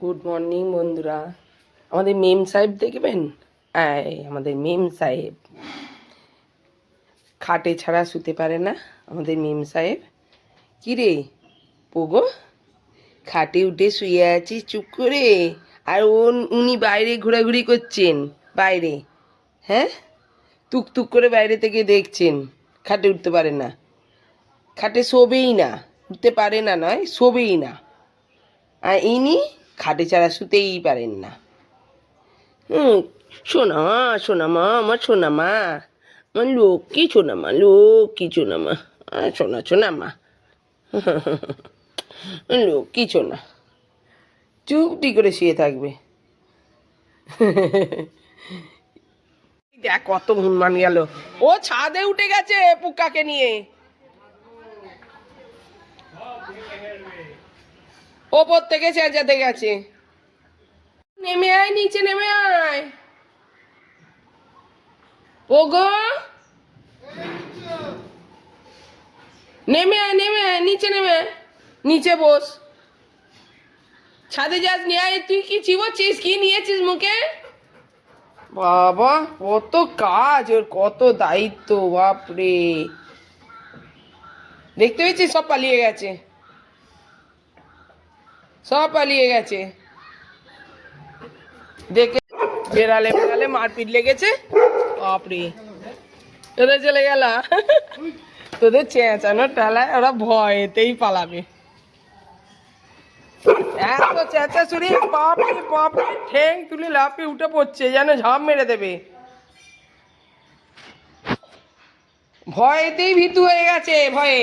Good morning বন্ধুরা। আমাদের মেম সাহেব দেখবেন, আমাদের মেম সাহেব খাটে ছাড়া শুতে পারে না। আমাদের মেম সাহেব কী রে পোগো, খাটে উঠে শুয়ে আছি চুপ করে, আর উনি বাইরে ঘোরাঘুরি করছেন বাইরে। হ্যাঁ, টুকটুক করে বাইরে থেকে দেখছেন, খাটে উঠতে পারে না, খাটে শোবেই না, উঠতে পারে না নয়, শোবেই না। আর ইনি খাটে ছাড়া শুতেই পারেন না। সোনা মা, সোনা মা, আমার সোনা মা, আমার লক্ষ্মী সোনা মা, লক্ষ্মী সোনা মা, সোনা সোনা মা, লক্ষ্মী সোনা, চুপটি করে শুয়ে থাকবে। দেখ কত হুনমান গেল, ও ছাদে উঠে গেছে পুকাকে নিয়ে, ওপর থেকে চেঁচাতে গেছে। নেমে আয়, নিচে নেমে আয় ওগো, নেমে আয়, নেমে আয়, নিচে নেমে আয়, নিচে বস, ছাদে যাস নিয়ে আয়। তুই কি চিবোচ্ছিস, কি নিয়েছিস মুখে? বাবা কত কাজ ওর, কত দায়িত্ব, বাপরে। দেখতে পেয়েছিস, সব পালিয়ে গেছে, সব পালিয়ে গেছে। দেখে বেড়ালে বেড়ালে মারপিট লেগেছে, বাপরে। তোদের চলে গেল, তোদের চেঁচানোর ঠেলায় ওরা ভয়েতেই পালাবে। এত চেঁচা শুনি, বাপরে বাপরে, ঠ্যাং তুলে লাফিয়ে উঠে পড়ছে, যেন ঝাঁপ মেরে দেবে। ভয়েতেই ভীতু হয়ে গেছে, ভয়ে,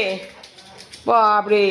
বাপরে।